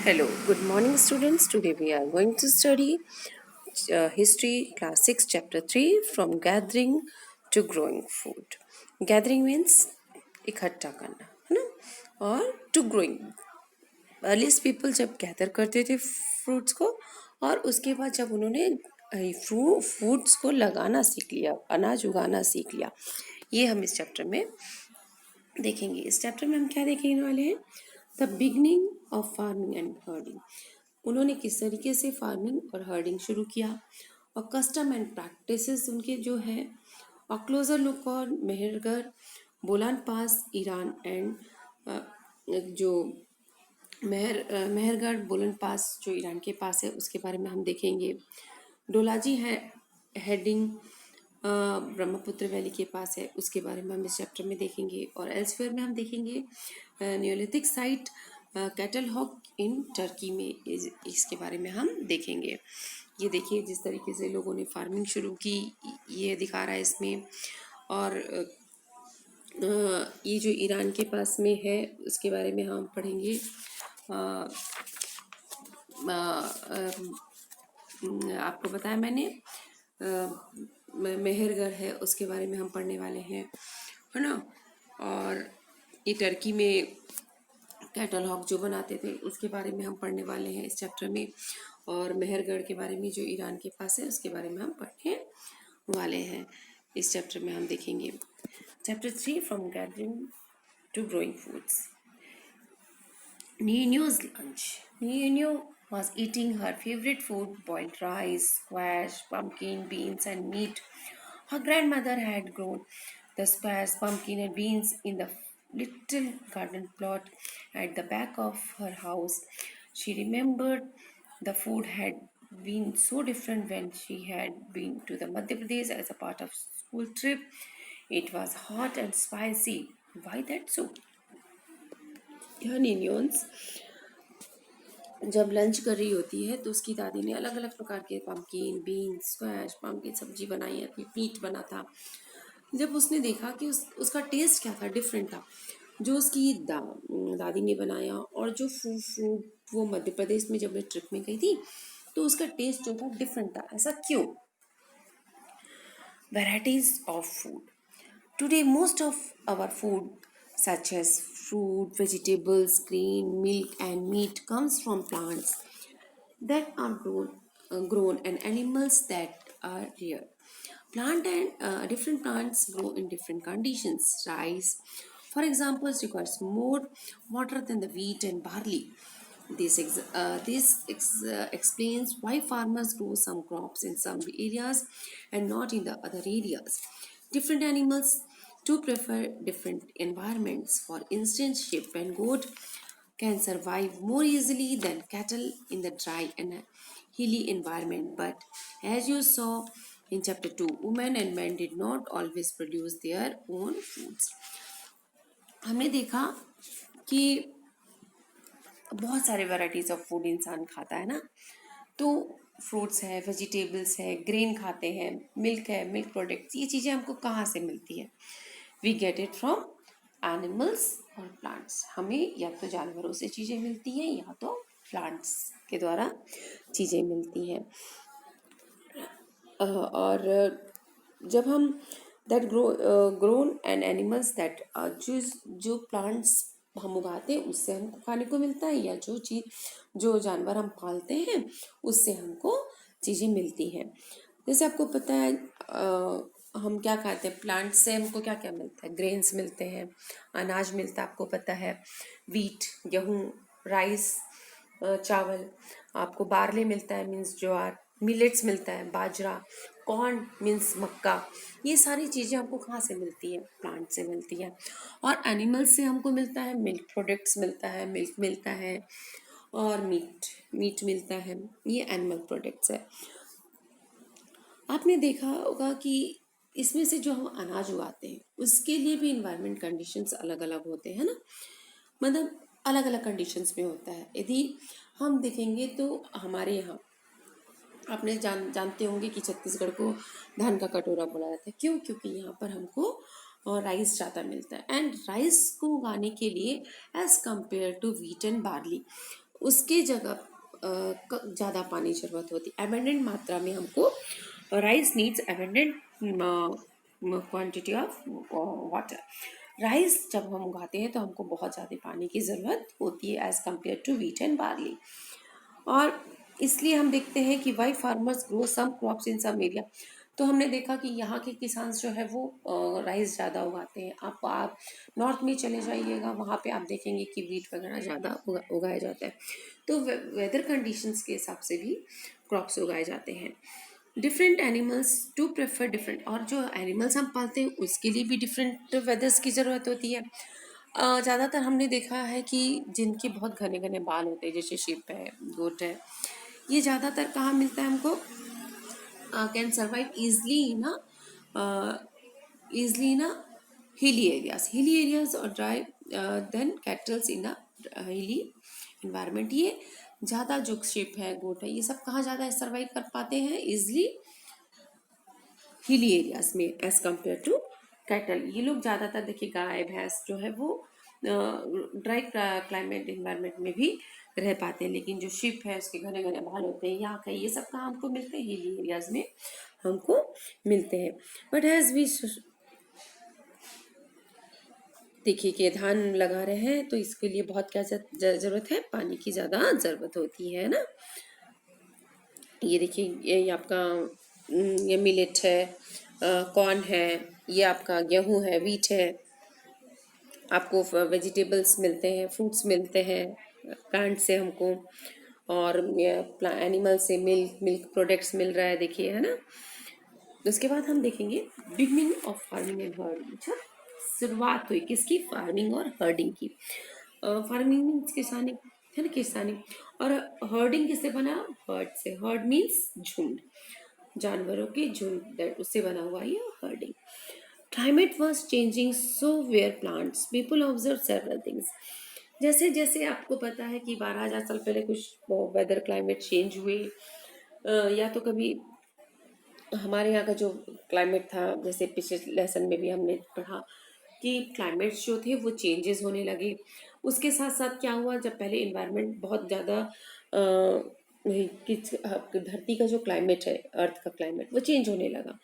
Hello, good morning, students. Today we are going to study History Class 6, Chapter 3 from Gathering to Growing Food. Gathering means इकट्ठा करना है ना और to growing earliest people जब gather करते थे fruits को और उसके बाद जब उन्होंने फ्रूट्स को लगाना सीख लिया, अनाज उगाना सीख लिया, ये हम इस चैप्टर में देखेंगे। इस चैप्टर में हम क्या देखने वाले हैं? The beginning of farming and herding. उन्होंने किस तरीके से फार्मिंग और हर्डिंग शुरू किया और कस्टम एंड प्रैक्टिसेस उनके जो है, और क्लोजर लुक और मेहरगढ़, बोलान पास, ईरान एंड जो मेहरगढ़ बोलन पास जो ईरान के पास है उसके बारे में हम देखेंगे। डोलाजी है हेडिंग ब्रह्मपुत्र वैली के पास है, उसके बारे में हम इस चैप्टर में देखेंगे। और एल्सवेयर में हम देखेंगे neolithic site Catal Huyuk in Turkey में, इसके बारे में हम देखेंगे। ये देखिए जिस तरीके से लोगों ने फार्मिंग शुरू की ये दिखा रहा है इसमें। और ये जो ईरान के पास में है उसके बारे में हम पढ़ेंगे। आपको बताया मैंने मेहरगढ़ है उसके बारे में हम पढ़ने वाले हैं, है ना। और ये टर्की में कैटल हॉक जो बनाते थे उसके बारे में हम पढ़ने वाले हैं इस चैप्टर में। और मेहरगढ़ के बारे में जो ईरान के पास है उसके बारे में हम पढ़ने वाले हैं इस चैप्टर में, हम देखेंगे। Chapter 3 from gathering to growing foods. Nino's lunch. Nino was eating her favorite food, boiled rice, squash, pumpkin, beans, and meat. Her grandmother had grown the squash, pumpkin, and beans in the little garden plot at the back of her house. She remembered the food had been so different when she had been to the Madhya Pradesh as a part of school trip. It was hot and spicy. Why that so? यह निनियंस जब lunch कर रही होती है तो उसकी दादी ने अलग अलग प्रकार के पम्पकिन, बीन्स, स्क्वैश, पम्पकिन सब्जी बनाई है, मीट बना था। जब उसने देखा कि उसका टेस्ट क्या था, डिफरेंट था, जो उसकी दादी ने बनाया और जो फूड वो मध्य प्रदेश में जब मैं ट्रिप में गई थी तो उसका टेस्ट जो था डिफरेंट था। ऐसा क्यों? Varieties of food. Today, most of our food, such as fruit, vegetables, grain, milk, and meat, comes from plants that are grown and animals that are rare. Plant and different plants grow in different conditions. Rice, for example, requires more water than the wheat and barley. This explains why farmers grow some crops in some areas and not in the other areas. Different animals too prefer different environments. For instance, sheep and goat can survive more easily than cattle in the dry and hilly environment. But as you saw in chapter 2, women and men did not always produce their own foods. हमने देखा कि बहुत सारे varieties of food इंसान खाता है ना, तो फ्रूट्स है, वेजिटेबल्स है, ग्रेन खाते हैं, मिल्क है, मिल्क प्रोडक्ट्स, ये चीज़ें हमको कहाँ से मिलती है? We get it from animals और प्लांट्स। हमें या तो जानवरों से चीज़ें मिलती हैं या तो प्लांट्स के द्वारा चीज़ें मिलती हैं। और जब हम that grown and animals that जो प्लांट्स हम उगाते हैं उससे हमको खाने को मिलता है, या जो चीज़ जो जानवर हम पालते हैं उससे हमको चीज़ें मिलती हैं। जैसे आपको पता है हम क्या खाते हैं, प्लांट से हमको क्या क्या मिलता है? ग्रेन्स मिलते हैं, अनाज मिलता है, आपको पता है, वीट, गेहूँ, राइस, चावल, आपको बार्ले मिलता है मीन्स ज्वार, मिलेट्स मिलता है बाजरा, कॉर्न मीन्स मक्का। ये सारी चीज़ें हमको कहाँ से मिलती है? प्लांट से मिलती है। और एनिमल्स से हमको मिलता है मिल्क प्रोडक्ट्स मिलता है, मिल्क मिलता है, और मीट मिलता है, ये एनिमल प्रोडक्ट्स है। आपने देखा होगा कि इसमें से जो हम अनाज उगाते हैं उसके लिए भी इन्वायरमेंट कंडीशंस अलग अलग होते हैं ना, मतलब अलग अलग कंडीशंस में होता है। यदि हम देखेंगे तो हमारे यहाँ आपने जानते होंगे कि छत्तीसगढ़ को धान का कटोरा बोला जाता है। क्यों? क्योंकि यहाँ पर हमको राइस ज़्यादा मिलता है, एंड राइस को उगाने के लिए as compared to wheat and barley, उसके जगह ज़्यादा पानी ज़रूरत होती है। एबंडेंट मात्रा में हमको rice needs abundant quantity of water. Rice जब हम उगाते हैं तो हमको बहुत ज़्यादा पानी की ज़रूरत होती है as compared to wheat and barley. और इसलिए हम देखते हैं कि why farmers grow some crops in some area. तो हमने देखा कि यहाँ के किसान जो है वो राइस ज़्यादा उगाते हैं। आप नॉर्थ में चले जाइएगा, वहाँ पे आप देखेंगे कि वीट वगैरह ज़्यादा उगाया जाता है। तो वेदर कंडीशंस के हिसाब से भी क्रॉप्स उगाए जाते हैं। Different animals to prefer different, और जो एनिमल्स हम पालते हैं उसके लिए भी डिफरेंट वेदर्स की ज़रूरत होती है। ज़्यादातर हमने देखा है कि जिनके बहुत घने घने बाल होते हैं, जैसे शिप है, गोट है, ये ज़्यादातर कहाँ मिलता है हमको, can survive easily in a hilly areas or dry than cattles in a hilly environment। ये ज़्यादा जो शिप है, गोट है, ये सब कहाँ ज़्यादा सर्वाइव कर पाते हैं इजली, हिली एरियाज में एज कम्पेयर टू कैटल। ये लोग ज़्यादातर देखिए गाय भैंस जो है वो ड्राई क्लाइमेट इन्वायरमेंट में भी रह पाते हैं, लेकिन जो शिप है उसके घने घने बाल होते हैं, यहाँ का ये सब कहाँ हमको मिलते हैं, हिली एरियाज में हमको मिलते हैं। बट एज वी देखिए कि धान लगा रहे हैं तो इसके लिए बहुत क्या ज़रूरत है, पानी की ज़्यादा ज़रूरत होती है ना। ये देखिए ये आपका ये मिलेट है, कॉर्न है, ये आपका गेहूं है, वीट है, आपको वेजिटेबल्स मिलते हैं, फ्रूट्स मिलते हैं प्लांट से हमको, और एनिमल से मिल्क प्रोडक्ट्स मिल रहा है, देखिए, है ना। उसके बाद हम देखेंगे beginning of farming and herding. अच्छा, शुरुआत हुई किसकी, फार्मिंग और हर्डिंग की। फार्मिंग मीन्स किसानी, है ना, किसानी। और हर्डिंग किससे बना, हर्ड से। हर्ड मीन्स झुंड, जानवरों के झुंड, उससे बना हुआ ये herding. Climate was changing so where plants people observe several things. जैसे जैसे आपको पता है कि 12,000 साल पहले कुछ वेदर क्लाइमेट चेंज हुए, या तो कभी हमारे यहाँ का जो क्लाइमेट था, जैसे पिछले लेसन में भी हमने पढ़ा कि क्लाइमेट्स जो थे वो चेंजेस होने लगे। उसके साथ साथ क्या हुआ, जब पहले इन्वायरमेंट बहुत ज़्यादा धरती का जो क्लाइमेट है, अर्थ का क्लाइमेट, वो चेंज होने लगा।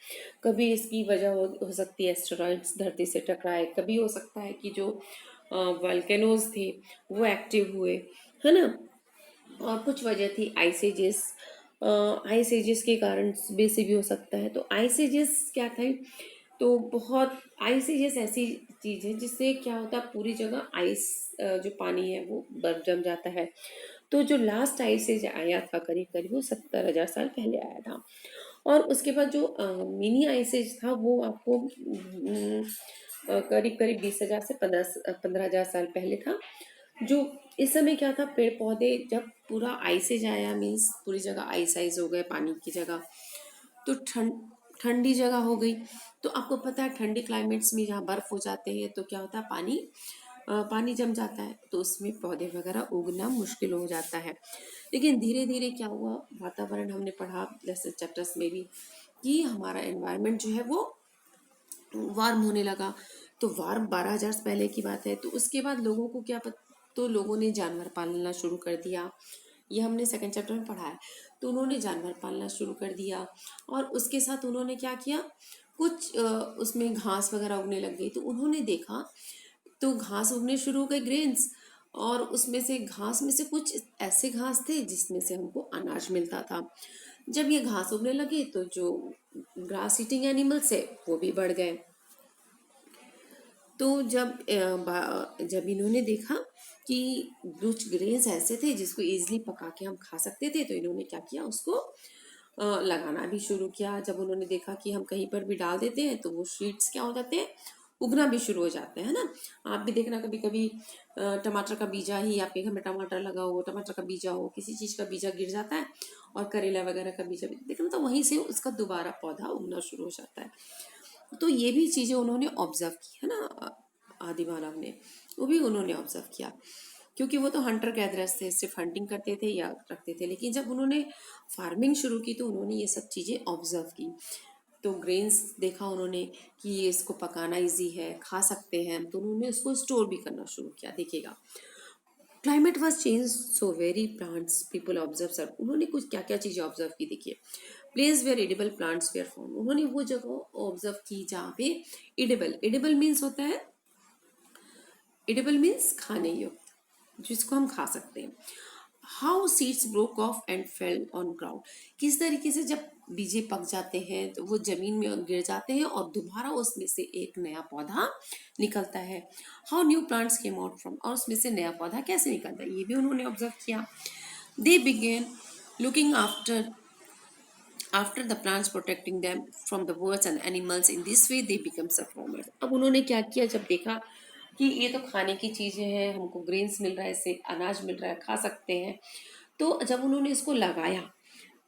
कभी इसकी वजह हो सकती है एस्टेरॉइड्स धरती से टकराए, कभी हो सकता है कि जो वल्केनोज थे वो एक्टिव हुए, है ना। और कुछ वजह थी आइस एजेस के कारण से भी हो सकता है। तो आइस एजेस क्या थे, तो बहुत आइस एजेस ऐसी चीज है जिससे क्या होता है, पूरी जगह आइस जो पानी है वो बर्फ जम जाता है। तो जो लास्ट आइस एज आया था करीब करीब वो 70,000 साल पहले आया था। और उसके बाद जो मिनी आइस एज था वो आपको करीब करीब 20,000 से 15,000 साल पहले था। जो इस समय क्या था, पेड़ पौधे जब पूरा आइसेज आया, मीन्स पूरी जगह आइस हो गए पानी की जगह, तो ठंडी जगह हो गई। तो आपको पता है ठंडी क्लाइमेट्स में जहाँ बर्फ हो जाते हैं तो क्या होता है, पानी जम जाता है, तो उसमें पौधे वगैरह उगना मुश्किल हो जाता है। लेकिन धीरे धीरे क्या हुआ, वातावरण हमने पढ़ा जैसे चैप्टर्स में भी, कि हमारा एनवायरनमेंट जो है वो वार्म होने लगा। तो वार्म 12,000 पहले की बात है। तो उसके बाद लोगों को क्या तो लोगों ने जानवर पालना शुरू कर दिया। ये हमने सेकंड चैप्टर में पढ़ा है। तो उन्होंने जानवर पालना शुरू कर दिया, और उसके साथ उन्होंने क्या किया, कुछ उसमें घास वगैरह उगने लग गई। तो उन्होंने देखा तो घास उगने शुरू हो गए, ग्रेन्स, और उसमें से घास में से कुछ ऐसे घास थे जिसमें से हमको अनाज मिलता था। जब ये घास उगने लगे तो जो ग्रास ईटिंग एनिमल्स है वो भी बढ़ गए। तो जब इन्होंने देखा कि कुछ ग्रेन्स ऐसे थे जिसको इजीली पका के हम खा सकते थे, तो इन्होंने क्या किया, उसको लगाना भी शुरू किया। जब उन्होंने देखा कि हम कहीं पर भी डाल देते हैं तो वो शीड्स क्या हो जाते हैं, उगना भी शुरू हो जाते हैं, है ना। आप भी देखना कभी कभी टमाटर का बीजा ही, आपके घर में टमाटर लगा हो, टमाटर का बीजा हो, किसी चीज़ का बीजा गिर जाता है, और करेला वगैरह का बीजा भी देखना, तो वहीं से उसका दोबारा पौधा उगना शुरू हो जाता है। तो ये भी चीज़ें उन्होंने ऑब्जर्व की, है ना, आदि मानव ने, वो भी उन्होंने ऑब्जर्व किया। क्योंकि वो तो हंटर गैदरर्स थे, सिर्फ हंटिंग करते थे या रखते थे, लेकिन जब उन्होंने फार्मिंग शुरू की तो उन्होंने ये सब चीज़ें ऑब्जर्व की। तो ग्रेन्स देखा उन्होंने कि ये इसको पकाना इजी है, खा सकते हैं, तो उन्होंने उसको स्टोर भी करना शुरू किया। देखिएगा climate was change so very plants people observe sir, उन्होंने कुछ क्या क्या चीज़ें ऑब्जर्व की, देखिए। Place where edible plants were found, उन्होंने वो जगह ऑब्जर्व की जहाँ पे एडिबल, एडिबल मीन्स होता है, एडिबल मीन्स खाने योग्य, जिसको हम खा सकते हैं। How seeds broke of and fell on ground, किस तरीके से जब बीजे पक जाते हैं तो वो जमीन में गिर जाते हैं और दोबारा उसमें से एक नया पौधा निकलता है। How new plants came out from, और उसमें से नया पौधा कैसे निकलता है, ये भी उन्होंने ऑब्जर्व किया। They begin looking after the plants protecting them from the birds and animals, in this way they become farmers। अब उन्होंने क्या किया, जब देखा कि ये तो खाने की चीज़ें हैं, हमको ग्रेन्स मिल रहा है, इससे अनाज मिल रहा है, खा सकते हैं, तो जब उन्होंने इसको लगाया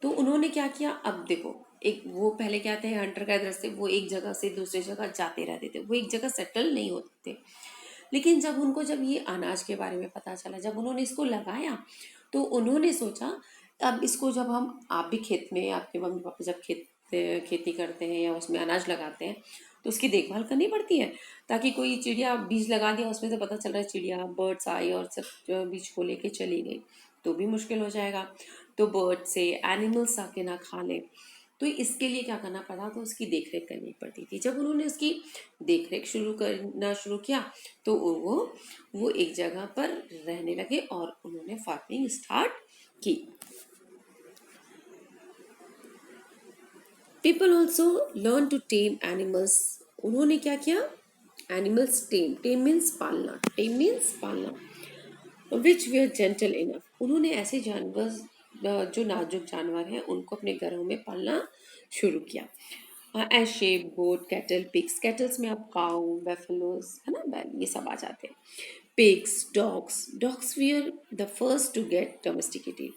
तो उन्होंने क्या किया, अब देखो, एक वो पहले क्या थे, हंटर गैदरर से वो एक जगह से दूसरी जगह जाते रहते थे, वो एक जगह सेटल नहीं होते थे। लेकिन जब ये अनाज के बारे में पता चला, जब उन्होंने इसको लगाया तो उन्होंने सोचा अब इसको, जब हम, आप भी खेत में, आपके मम्मी पापा जब खेती करते हैं या उसमें अनाज लगाते हैं तो उसकी देखभाल करनी पड़ती है, ताकि कोई चिड़िया बीज लगा दिया, उसमें से पता चल रहा है चिड़िया बर्ड्स आई और सब बीज को लेके चली गई तो भी मुश्किल हो जाएगा, तो बर्ड से एनिमल्स आके ना खा ले, तो इसके लिए क्या करना पड़ा, तो उसकी देख रेख करनी पड़ती थी। जब उन्होंने उसकी देख रेख शुरू किया तो वो एक जगह पर रहने लगे और उन्होंने फार्मिंग स्टार्ट की। People also learn to tame animals, उन्होंने क्या किया, एनिमल्स टेम, टेम मीन्स पालना, टेम मीन्स पालना, विच वे आर जेंटल इनफ, उन्होंने ऐसे जानवर जो नाजुक जानवर हैं उनको अपने घरों में पालना शुरू किया। एज शेप, गोट, कैटल, पिग्स, कैटल्स में आप काउ, बेफलोज है ना, बैल, ये सब आ जाते हैं। Pigs, dogs, dogs were the first to get domesticated,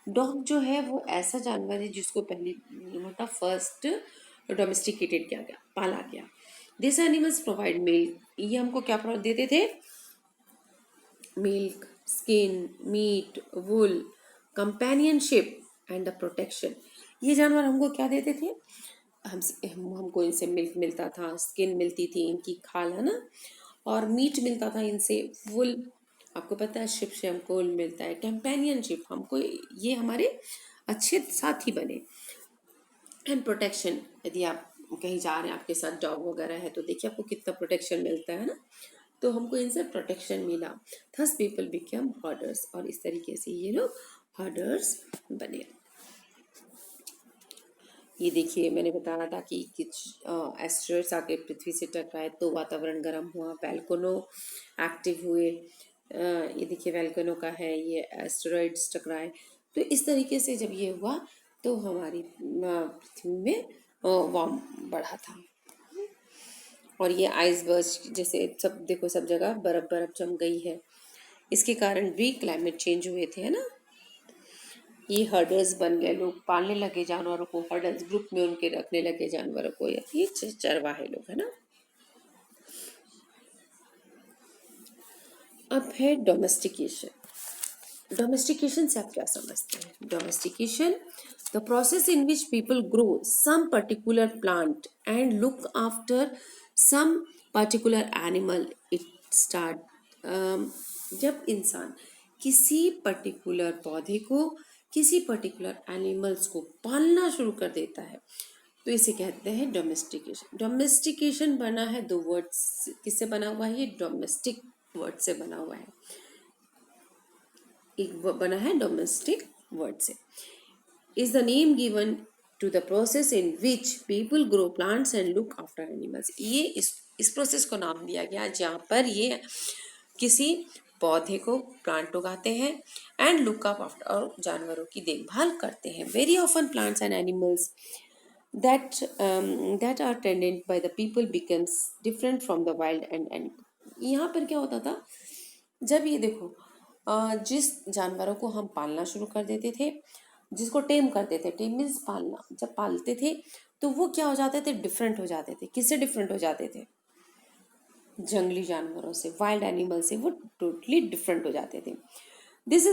dog जो है वो ऐसा जानवर है जिसको पहली मतलब फर्स्ट डोमेस्टिकेटेड किया गया, पाला गया। दिस एनिमल्स प्रोवाइड मिल्क, ये हमको क्या प्रोवाइड देते थे, milk, skin, meat, wool, companionship and the protection, ये जानवर हमको क्या देते थे, हमको इनसे मिल्क मिलता था, स्किन मिलती थी, इनकी खाल है ना, और मीट मिलता था इनसे, वुल, आपको पता है शिप से हमको वुल मिलता है, कंपेनियनशिप, हमको ये हमारे अच्छे साथी बने, एंड प्रोटेक्शन, यदि आप कहीं जा रहे हैं, आपके साथ डॉग वगैरह है तो देखिए आपको कितना प्रोटेक्शन मिलता है ना, तो हमको इनसे प्रोटेक्शन मिला। थस पीपल बिकम हर्डर्स, और इस तरीके से ये लोग हर्डर्स बने। ये देखिए मैंने बताया था कि कुछ एस्ट्रॉइड्स आके पृथ्वी से टकराए तो वातावरण गर्म हुआ, वैल्कनो एक्टिव हुए, ये देखिए वैल्कनो का है, ये एस्ट्रॉइड्स टकराए, तो इस तरीके से जब ये हुआ तो हमारी पृथ्वी में वार्म बढ़ा था। और ये आइस बर्स्ट जैसे सब देखो, सब जगह बर्फ बर्फ जम गई है, इसके कारण भी क्लाइमेट चेंज हुए थे, है ना। ये हर्डर्स बन गए, लोग पालने लगे जानवरों को, हर्डर्स ग्रुप में उनके रखने लगे जानवरों को, ये चरवाहे लोग, है ना। अब है डोमेस्टिकेशन। डोमेस्टिकेशन से आप क्या समझते हैं, domestication the process in which people grow some particular plant and look after some particular animal, it start, जब इंसान किसी पर्टिकुलर पौधे को, किसी पर्टिकुलर एनिमल्स को पालना शुरू कर देता है तो इसे कहते हैं डोमेस्टिकेशन। डोमेस्टिकेशन बना है दो वर्ड्स, किससे बना हुआ है, ये डोमेस्टिक वर्ड से बना हुआ है, एक बना है डोमेस्टिक वर्ड से। Is the name given to the process in which people grow plants and look after animals, ये इस प्रोसेस को नाम दिया गया जहाँ पर ये किसी पौधे को, प्लांट उगाते हैं एंड लुक अप आफ्टर, और जानवरों की देखभाल करते हैं। Very often plants and animals that are tended by the people becomes different from the wild and animal। यहाँ पर क्या होता था, जब ये देखो जिस जानवरों को हम पालना शुरू कर देते थे, जिसको टेम करते थे, टेम मीन्स पालना, जब पालते थे तो वो क्या हो जाते थे, डिफरेंट हो जाते थे। किससे डिफरेंट हो जाते थे, जंगली जानवरों से, वाइल्ड एनिमल से वो टोटली डिफरेंट हो जाते थे। This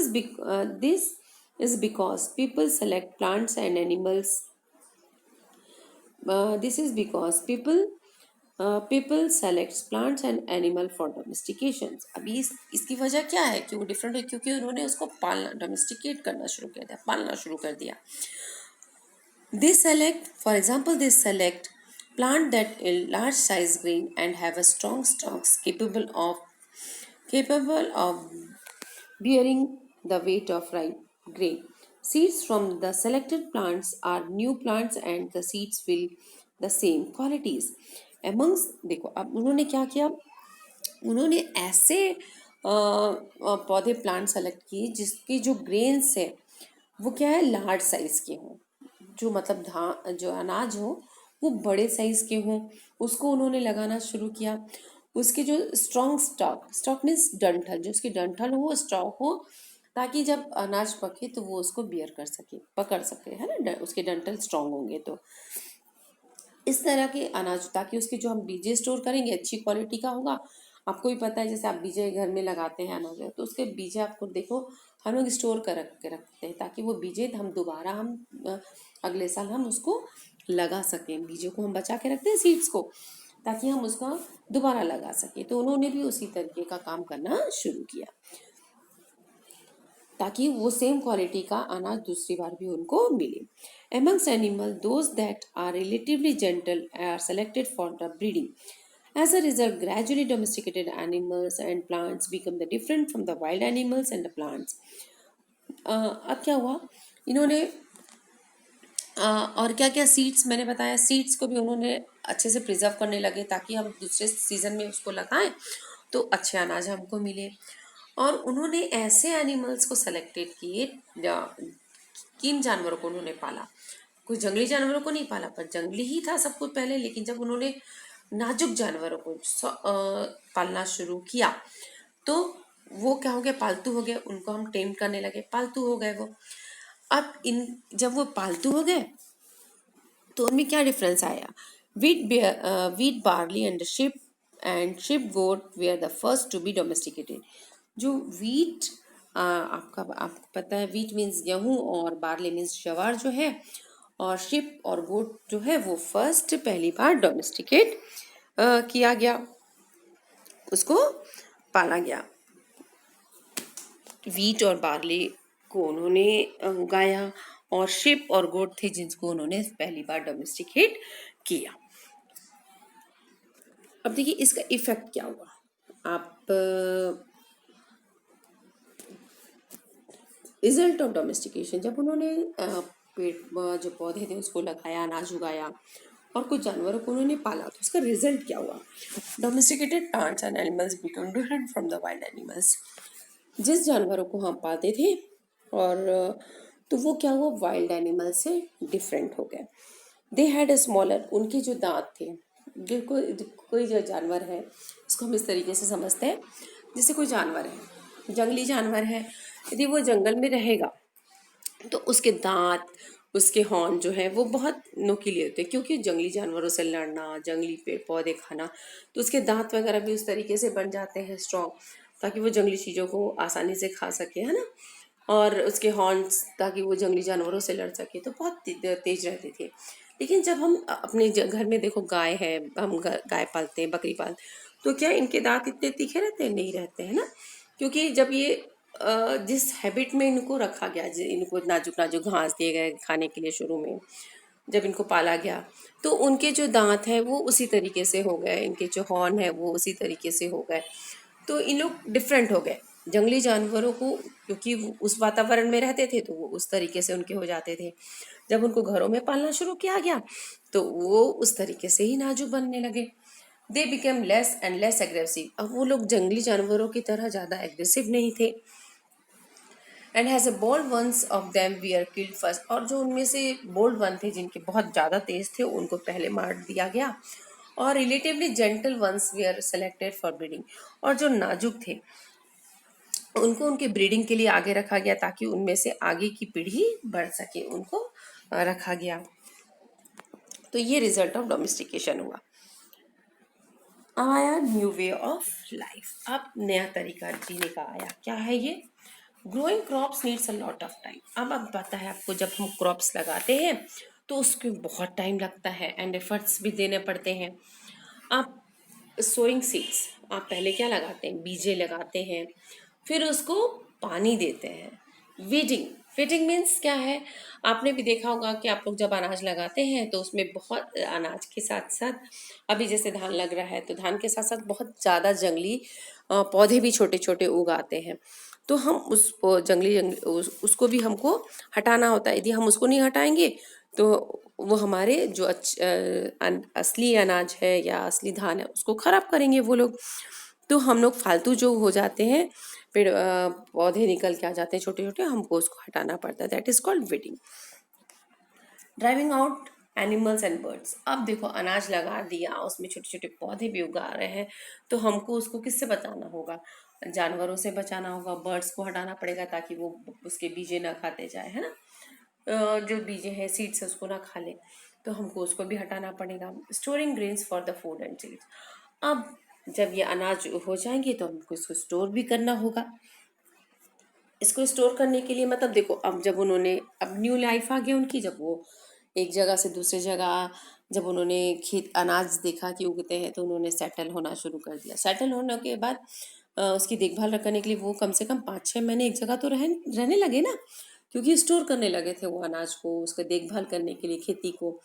is because people select plants and animals, this is because people people selects plants and animal for domestication. अभी इसकी वजह क्या है कि वो डिफरेंट है, क्योंकि उन्होंने उसको पालना, डोमेस्टिकेट करना शुरू कर दिया, पालना शुरू कर दिया। They select, for example, they select plant that yield large size grain and have a strong stalks capable of bearing the weight of ripe grain. Seeds from the selected plants are new plants and the seeds will the same qualities. Amongst देखो अब उन्होंने क्या किया, उन्होंने ऐसे पौधे plant select किए जिसके जो ग्रेन्स है वो क्या है, लार्ज साइज के हों, जो मतलब जो अनाज हो वो बड़े साइज के हों, उसको उन्होंने लगाना शुरू किया। उसके जो स्ट्रॉन्ग स्टॉक, स्टॉक मीन्स डंठल, जो उसकी डंठल हो वो स्टॉक हो, ताकि जब अनाज पके तो वो उसको बियर कर सके, पकड़ सके, है ना, उसके डंठल स्ट्रॉन्ग होंगे तो इस तरह के अनाज, ताकि उसके जो हम बीजे स्टोर करेंगे अच्छी क्वालिटी का होगा। आपको भी पता है, जैसे आप बीजे घर में लगाते हैं अनाज, तो उसके बीजे आपको देखो हम लोग स्टोर कर रख के रखते हैं, ताकि वो बीजे हम दोबारा अगले साल हम उसको लगा सकें। बीजों को हम बचा के रखते हैं, सीड्स को, ताकि हम उसका दोबारा लगा सकें। तो उन्होंने भी उसी तरीके का काम करना शुरू किया, ताकि वो सेम क्वालिटी का अनाज दूसरी बार भी उनको मिले। Amongst animals, those that are relatively gentle are selected for the breeding. As a result, gradually domesticated animals and plants become the different from the wild animals and the plants. अब क्या हुआ, इन्होंने और क्या क्या सीड्स मैंने बताया, seeds को भी उन्होंने अच्छे से प्रिजर्व करने लगे, ताकि हम दूसरे सीजन में उसको लगाएं तो अच्छे अनाज हमको मिले। और उन्होंने ऐसे एनिमल्स को सेलेक्टेड किए, किन जानवरों को उन्होंने पाला, कोई जंगली जानवरों को नहीं पाला, पर जंगली ही था सब कुछ पहले, लेकिन जब उन्होंने नाजुक जानवरों को पालना शुरू किया तो वो क्या हो गया, पालतू हो गए, उनको हम टेम करने लगे, पालतू हो गए वो। अब इन जब वो पालतू हो गए तो उनमें क्या डिफरेंस आया, wheat barley and sheep goat were the first to be domesticated. जो वीट, आपको पता है वीट मीन्स गेहूं और बार्ली मीन्स ज्वार जो है, और शिप और गोट जो है वो फर्स्ट पहली बार डोमेस्टिकेट किया गया, उसको पाला गया। वीट और बार्ली को उन्होंने उगाया, और शिप और गोट थे जिनको उन्होंने पहली बार डोमेस्टिकेट किया। अब देखिए इसका इफेक्ट क्या हुआ। आप रिजल्ट ऑफ डोमेस्टिकेशन, जब उन्होंने पेड़ जो पौधे थे उसको लगाया, अनाज उगाया और कुछ जानवरों को उन्होंने पाला, तो उसका रिजल्ट क्या हुआ, domesticated plants and animals become different from the wild animals. जिस जानवरों को हम पालते थे और तो वो क्या हुआ, वाइल्ड एनिमल से डिफरेंट हो गए। दे हैड अ स्मॉलर, उनके जो दांत थे, जो कोई जो जानवर है, इसको हम इस तरीके से समझते हैं, जैसे कोई जानवर है, जंगली जानवर है, यदि वो जंगल में रहेगा तो उसके दांत, उसके हॉर्न जो है वो बहुत नुकीले होते हैं, क्योंकि जंगली जानवरों से लड़ना, जंगली पेड़ पौधे खाना, तो उसके दांत वगैरह भी उस तरीके से बन जाते हैं स्ट्रॉन्ग, ताकि वो जंगली चीज़ों को आसानी से खा सके, है ना। और उसके हॉर्न्स, ताकि वो जंगली जानवरों से लड़ सके, तो बहुत तेज रहते थे। लेकिन जब हम अपने घर में देखो, गाय है, हम गाय पालते हैं, बकरी पालते, तो क्या इनके दांत इतने तीखे रहते हैं? नहीं रहते, है ना। क्योंकि जब ये जिस हैबिट में इनको रखा गया, इनको नाजुक नाजुक घास दिए गए खाने के लिए शुरू में, जब इनको पाला गया, तो उनके जो दांत है वो उसी तरीके से हो गए, इनके जो हॉर्न है वो उसी तरीके से हो गए, तो इन लोग डिफरेंट हो गए जंगली जानवरों को, क्योंकि वो उस वातावरण में रहते थे तो वो उस तरीके से उनके हो जाते थे। जब उनको घरों में पालना शुरू किया गया तो वो उस तरीके से ही नाजुक बनने लगे। They became less and less aggressive, अब वो लोग जंगली जानवरों की तरह ज़्यादा एग्रेसिव नहीं थे। And has a bold ones of them we are killed first, और जो उनमें से बोल्ड वन थे, जिनके बहुत ज़्यादा तेज थे, उनको पहले मार दिया गया। और relatively gentle ones we are selected for breeding, और जो नाजुक थे उनको उनके ब्रीडिंग के लिए आगे रखा गया, ताकि उनमें से आगे की पीढ़ी बढ़ सके, उनको रखा गया। तो ये रिजल्ट ऑफ डोमेस्टिकेशन हुआ। अब आया न्यू वे ऑफ लाइफ, अब नया तरीका जीने का आया। क्या है ये? Growing crops needs a lot of time. अब पता है आपको, जब हम क्रॉप्स लगाते हैं तो उसको बहुत टाइम लगता है एंड एफर्ट्स भी देने पड़ते हैं। आप सोइंग सीड्स, आप पहले क्या लगाते हैं, बीजे लगाते हैं, फिर उसको पानी देते हैं। वीडिंग, फीडिंग मीन्स क्या है, आपने भी देखा होगा कि आप लोग जब अनाज लगाते हैं तो उसमें बहुत, अनाज के साथ साथ अभी जैसे धान लग रहा है तो धान के साथ साथ बहुत ज़्यादा जंगली पौधे भी छोटे छोटे उगाते हैं। तो हम उस उसको भी हमको हटाना होता है। यदि हम उसको नहीं हटाएंगे तो वो हमारे जो असली अनाज है या असली धान है उसको खराब करेंगे वो लोग। तो हम लोग फालतू जो हो जाते हैं, पौधे निकल के आ जाते हैं छोटे छोटे, हमको उसको हटाना पड़ता है। That is called weeding. Driving out animals and birds, अब देखो अनाज लगा दिया, उसमें छोटे छोटे पौधे भी उगा रहे हैं, तो हमको उसको किससे बचाना होगा, जानवरों से बचाना होगा, बर्ड्स को हटाना पड़ेगा ताकि वो उसके बीजे ना खाते जाए, है ना। जो बीजे हैं सीड्स है उसको ना खा ले, तो हमको उसको भी हटाना पड़ेगा। Storing grains for the food and seeds, अब जब ये अनाज हो जाएंगे तो हमको इसको स्टोर भी करना होगा। इसको स्टोर करने के लिए मतलब देखो, अब जब उन्होंने, अब न्यू लाइफ आ गया उनकी, जब वो एक जगह से दूसरी जगह, जब उन्होंने खेत अनाज देखा कि उगते हैं तो उन्होंने सेटल होना शुरू कर दिया। सेटल होने के बाद उसकी देखभाल करने के लिए वो कम से कम 5-6 महीने एक जगह तो रहने लगे ना, क्योंकि स्टोर करने लगे थे वो अनाज को, उसका देखभाल करने के लिए खेती को।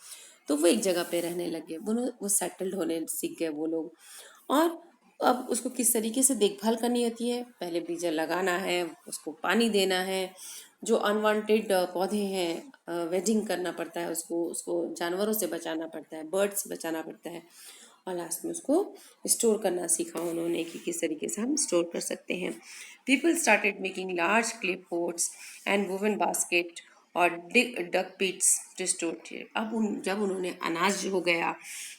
तो वो एक जगह पे रहने लगे, वो सेटल्ड होने सीख गए वो लोग। और अब उसको किस तरीके से देखभाल करनी होती है, पहले बीज लगाना है, उसको पानी देना है, जो अनवांटेड पौधे हैं वेडिंग करना पड़ता है, उसको उसको जानवरों से बचाना पड़ता है, बर्ड से बचाना पड़ता है। और लास्ट में उसको स्टोर करना सीखा उन्होंने कि किस तरीके से हम स्टोर कर सकते हैं। People started making large clay pots and woven basket और dig dug pits to store. अब जब उन्होंने अनाज हो गया,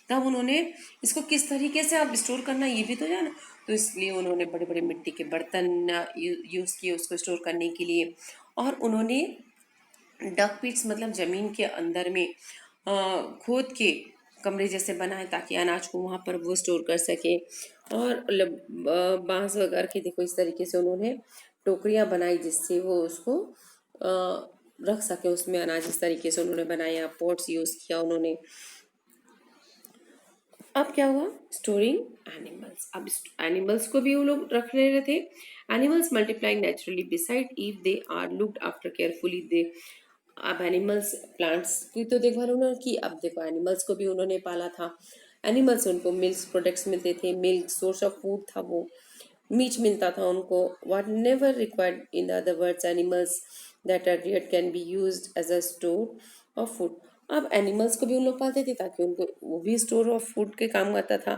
तब उन्होंने इसको किस तरीके से अब स्टोर करना ये भी तो जाना, तो इसलिए उन्होंने बड़े बड़े मिट्टी के बर्तन यूज़ किए उसको स्टोर करने के लिए। और उन्होंने डक पिट्स मतलब ज़मीन के अंदर में खोद के कमरे जैसे बनाए ताकि अनाज को वहाँ पर वो स्टोर कर सके। और बांस वगैरह के देखो इस तरीके से उन्होंने टोकरियाँ बनाई जिससे वो उसको रख सके उसमें अनाज, इस तरीके से उन्होंने बनाया। पॉट्स यूज़ किया उन्होंने। अब क्या हुआ, स्टोरिंग एनिमल्स, अब एनिमल्स को भी वो लोग रख ले रहे थे। Animals multiplying naturally beside if they are looked after carefully they. अब एनिमल्स, प्लांट्स की तो देखभाल उन्होंने की, अब देखो एनिमल्स को भी उन्होंने पाला था। एनिमल्स, उनको मिल्क प्रोडक्ट्स मिलते थे, मिल्क सोर्स ऑफ फूड था वो, मीट मिलता था उनको। What never required in the other words animals that are reared can be use as a store of food. अब एनिमल्स को भी उन लोग पालते थे ताकि उनको वो भी स्टोर ऑफ फूड के काम आता था।